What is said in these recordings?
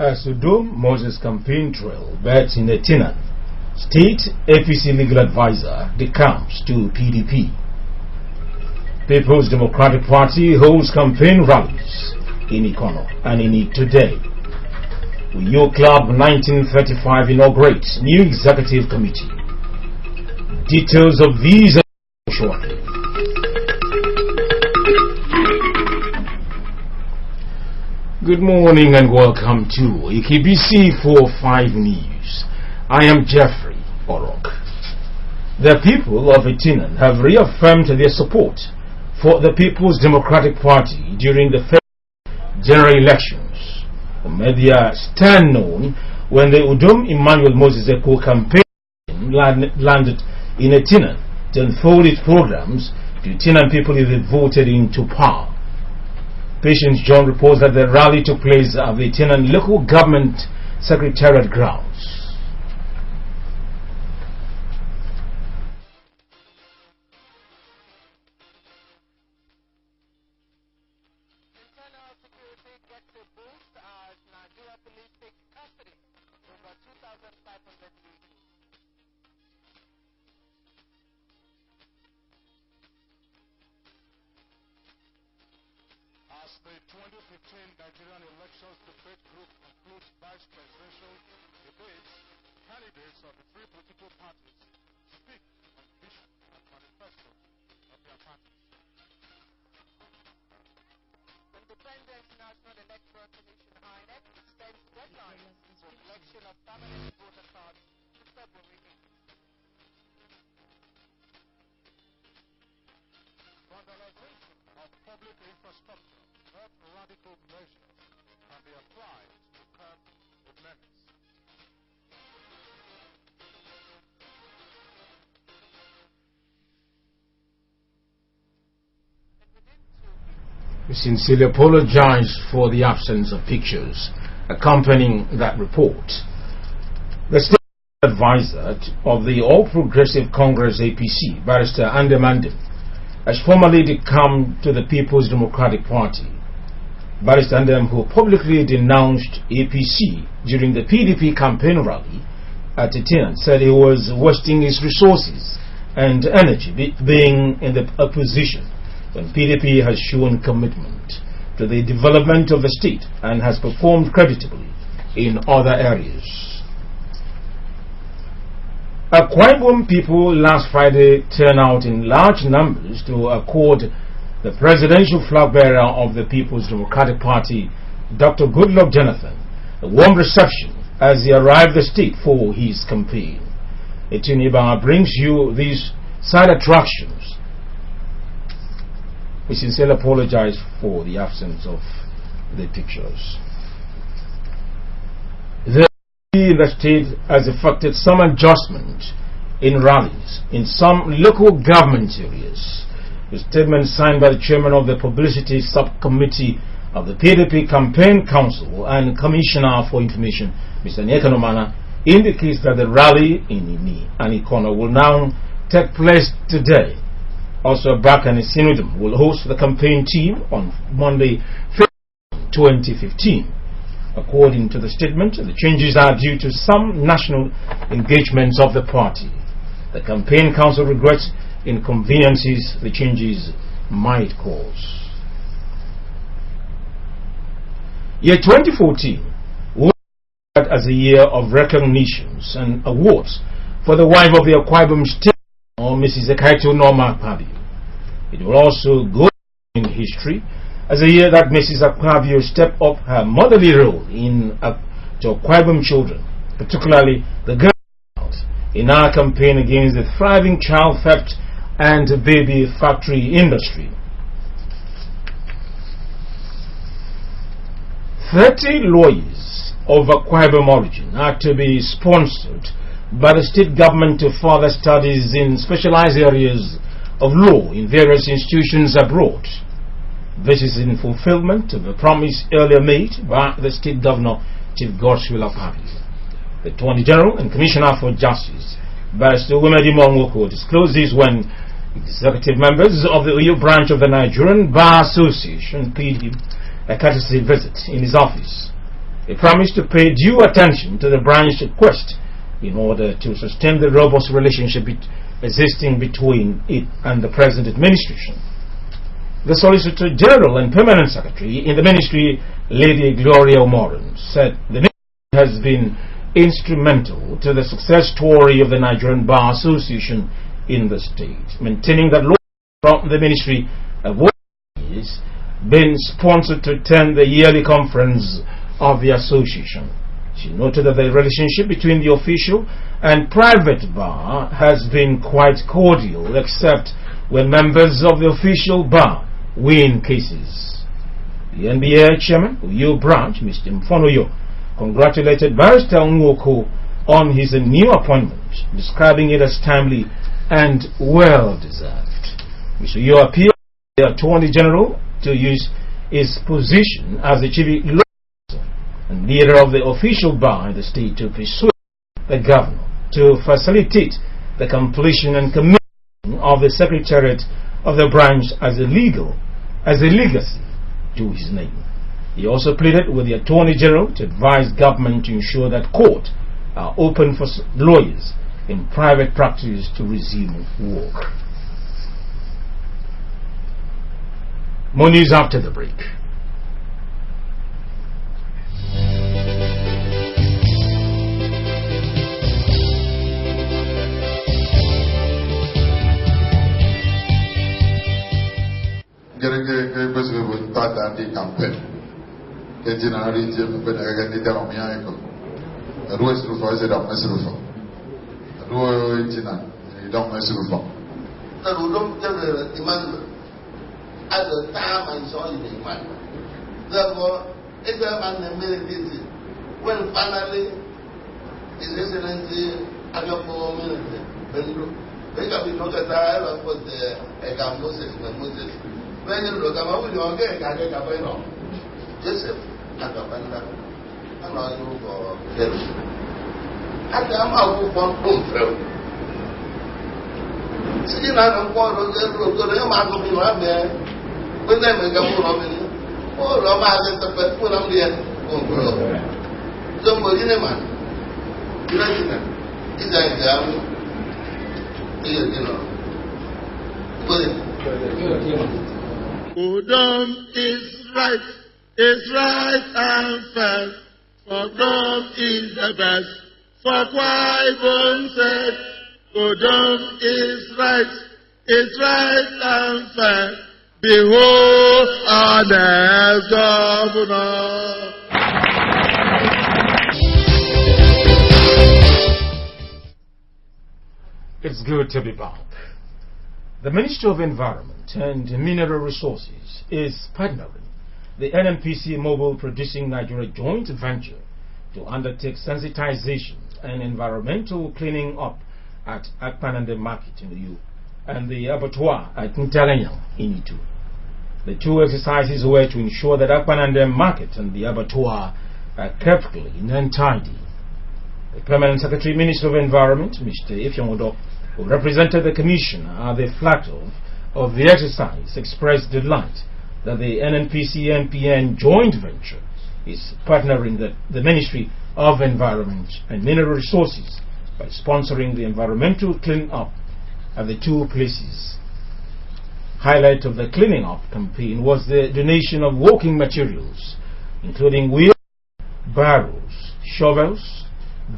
As Udom Moses campaign trail bets in Etinan, State APC legal advisor decamps to PDP. People's Democratic Party holds campaign rallies in Ikono and in it today. Uyo Club 1935 inaugurates new executive committee. Details of these are shortly. Good morning and welcome to EKBC 45 News. I am Jeffrey Orok. The people of Etinan have reaffirmed their support for the People's Democratic Party during the general elections. They made their stand known when the Udom Emmanuel Moses Eko campaign landed in Etinan to unfold its programs to Etinan people if they voted into power. Patience John reports that the rally took place at the Etinan Local Government Secretariat grounds. Internal security gets a boost as Nigeria police take custody over 2,500 vehicles. As the 2015 Nigerian elections debate group concludes vice presidential debates, candidates of the three political parties speak on vision and manifesto of their parties. Independent National Electoral Commission INEC extends deadline for collection of permanent voter cards to February 8th. Vandalization of public infrastructure, not radical measures, can be applied to curb the menace. We sincerely apologize for the absence of pictures accompanying that report. The state advisor of the All Progressive Congress APC, Barrister Andemandem, has formally decamped to the People's Democratic Party. Barrister Andem, who publicly denounced APC during the PDP campaign rally at Etinan, said he was wasting his resources and energy being in the opposition when PDP has shown commitment to the development of the state and has performed creditably in other areas. Akwa Ibom people last Friday turned out in large numbers to accord the presidential flag bearer of the People's Democratic Party, Dr. Goodluck Jonathan, a warm reception as he arrived the state for his campaign. Etuniba brings you these side attractions. We sincerely apologize for the absence of the pictures. The state has effected some adjustment in rallies in some local government areas. The statement signed by the chairman of the publicity subcommittee of the PDP campaign council and commissioner for information, Mr. Nyekanomana, indicates that the rally in Ini and Ikono will now take place today. Also, Brak and Sinudum will host the campaign team on Monday, February 2015. According to the statement, the changes are due to some national engagements of the party. The campaign council regrets inconveniences the changes might cause. Year 2014 will be as a year of recognitions and awards for the wife of the Akwa Ibom State, or Mrs. Ekaito Norma Akpabio. It will also go in history as a year that Mrs. Akpabio stepped up her motherly role to Akwa Ibom children, particularly the girls, in our campaign against the thriving child theft and baby factory industry. 30 lawyers of Akwa Ibom origin are to be sponsored by the state government to further studies in specialized areas of law in various institutions abroad. This is in fulfillment of a promise earlier made by the State Governor, Chief Godswill Akpabio. The Attorney General and Commissioner for Justice, Barrister Wemedi Monwoko, disclosed this when executive members of the Uyo branch of the Nigerian Bar Association paid him a courtesy visit in his office. He promised to pay due attention to the branch request in order to sustain the robust relationship existing between it and the present administration. The Solicitor General and Permanent Secretary in the Ministry, Lady Gloria Omoran, said the ministry has been instrumental to the success story of the Nigerian Bar Association in the state, maintaining that law from the Ministry have always been sponsored to attend the yearly conference of the association. She noted that the relationship between the official and private bar has been quite cordial, except when members of the official bar win cases. The NBA chairman, Uyo branch, Mr. Mfonoyo, congratulated Barrister Nwoko on his new appointment, describing it as timely and well-deserved. Mr. Uyo appealed to the Attorney General to use his position as the chief law and leader of the official bar in the state to persuade the governor to facilitate the completion and commission of the Secretariat of the branch as a legacy to his name. He also pleaded with the Attorney General to advise government to ensure that courts are open for lawyers in private practice to resume work. More news after the break. Campaign. Generally, at the time I saw in the man. Therefore, if a man made it, when finally His Excellency Agapo Minister, they can be not at all for the Moses when Moses. When you look at what you are getting, I get a way on Joseph and the Panda, and I look for them. At the amount of one home. Sitting on a quarter of the man of the man. When they make a fool of it, oh, Roma has the pet full of the end. Somebody in a man. You know, is that exam? Udom is right and fair. For Udom is the best. For Kwai said, Udom is right and fair. Behold our next governor. It's good to be back. The Ministry of Environment and Mineral Resources is partnering the NNPC Mobile Producing Nigeria joint venture to undertake sensitization and environmental cleaning up at Akpanande Market in the U and the abattoir at Ntaranyang in Itu. The two exercises were to ensure that Akpanande Market and the abattoir are kept clean and tidy. The Permanent Secretary, Minister of Environment, Mr. Ifyongodo, who represented the Commissioner at the flag off of the exercise, expressed delight that the NNPC-NPN joint venture is partnering the Ministry of Environment and Mineral Resources by sponsoring the environmental clean-up at the two places. Highlight of the cleaning up campaign was the donation of working materials, including wheels, barrows, shovels,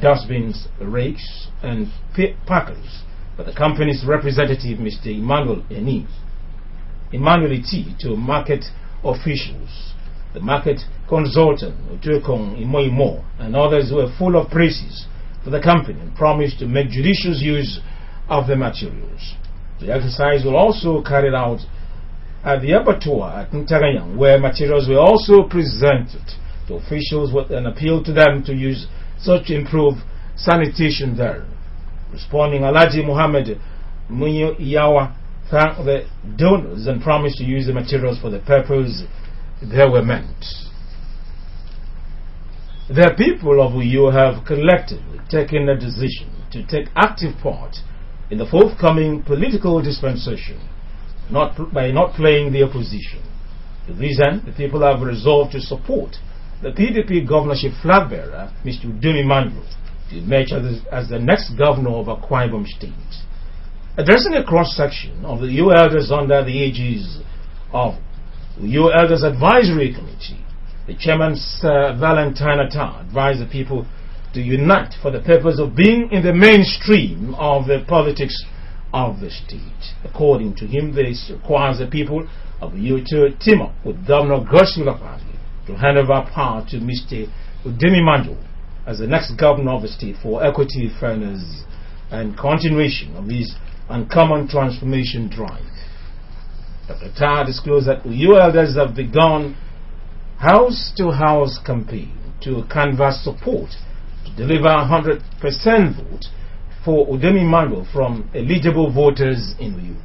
dustbins, rakes, and packers by the company's representative, Mr. Emmanuel Eti, to market officials. The market consultant, Otukong Imoimo, and others were full of praises for the company and promised to make judicious use of the materials. The exercise was also carried out at the abattoir at Ntaranyang, where materials were also presented to officials with an appeal to them to use such improved sanitation there. Responding, Alhaji Muhammad Munyo Iyawa thanked the donors and promised to use the materials for the purpose they were meant. The people of Uyo have collectively taken a decision to take active part in the forthcoming political dispensation, by not playing the opposition. To this end, the people have resolved to support the PDP governorship flag bearer, Mr. Udumi Manju, to emerge as the next governor of Akwa Ibom State. Addressing a cross-section of the Uyo elders under the aegis of Uyo Elders Advisory Committee, the chairman, Sir Valentine Atta, advised the people to unite for the purpose of being in the mainstream of the politics of the state. According to him, this requires the people of Uyo to team up with Governor Godswill Akpabio to hand over power to Mr. Udumi Manju as the next governor of the state for equity, fairness, and continuation of his uncommon transformation drive. Dr. Atta disclosed that Uyo elders have begun house-to-house campaign to canvass support to deliver 100% vote for Udumi Manju from eligible voters in Uyo.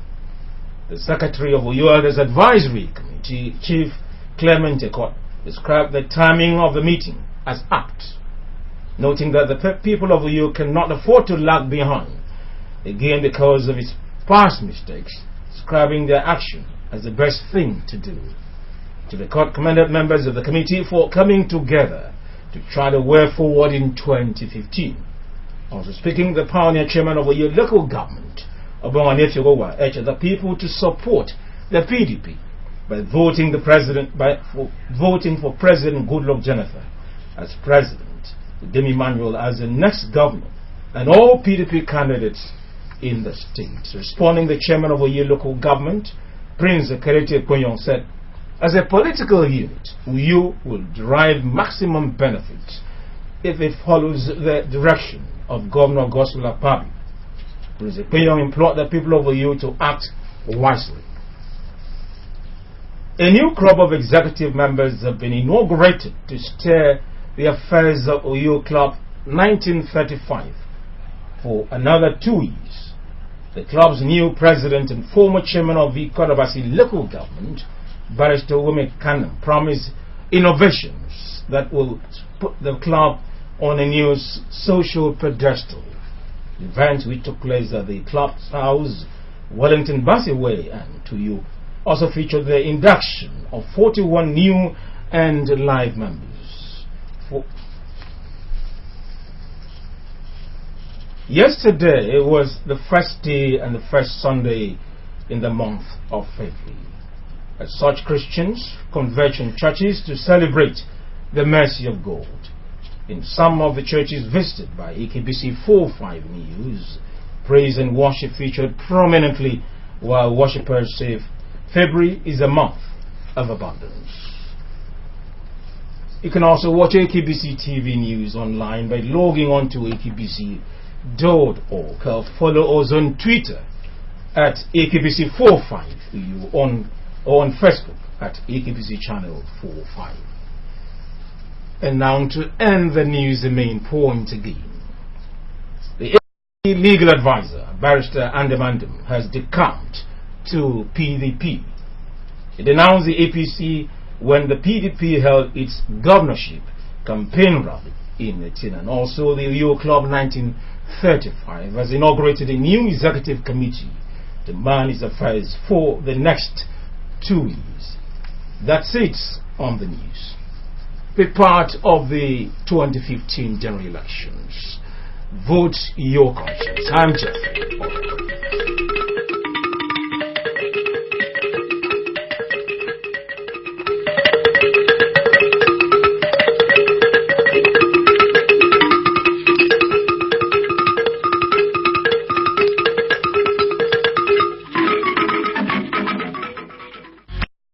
The Secretary of Uyo Elders Advisory Committee, Chief Clement Ekot, described the timing of the meeting as apt, noting that the people of Uyo cannot afford to lag behind, again because of its past mistakes, describing their action as the best thing to do. The court commended members of the committee for coming together to chart a way forward in 2015. Also speaking, the pioneer chairman of Uyo local government, Obonga Nefiogowa, urged the people to support the PDP by voting for President Goodluck Jonathan as president, Udumi Manju as the next governor, and all PDP candidates in the state. Responding, the chairman of Uyo local government, Prince Ekerete Ekwenyong, said, as a political unit, Uyo will derive maximum benefit if it follows the direction of Governor Godswill Akpabio. Prince Ekwenyong implored the people of Uyo to act wisely. A new crop of executive members have been inaugurated to steer the affairs of Uyo Club 1935 for another 2 years. The club's new president and former chairman of the Kodabasi local government, Barrister Wumi Kanam, promised innovations that will put the club on a new social pedestal. The event, which took place at the club's house, Wellington Bassey Way, and Uyo, also featured the induction of 41 new and live members. Yesterday was the first day and the first Sunday in the month of February. As such, Christians converge in churches to celebrate the mercy of God. In some of the churches visited by AKBC 45 News, praise and worship featured prominently, while worshippers say February is a month of abundance. You can also watch AKBC TV News online by logging on to akbc.org, or follow us on Twitter at AKBC45 or on Facebook at AKBC Channel 45. And now to end the news, the main point again. The APC legal advisor, Barrister Andemandem, has decamped to PDP. He denounced the APC when the PDP held its governorship campaign rally in Etina, and also the Uyo Club 1935 has inaugurated a new executive committee to man its affairs for the next 2 years. That's it on the news. Be part of the 2015 general elections. Vote your conscience. I'm Jeffrey.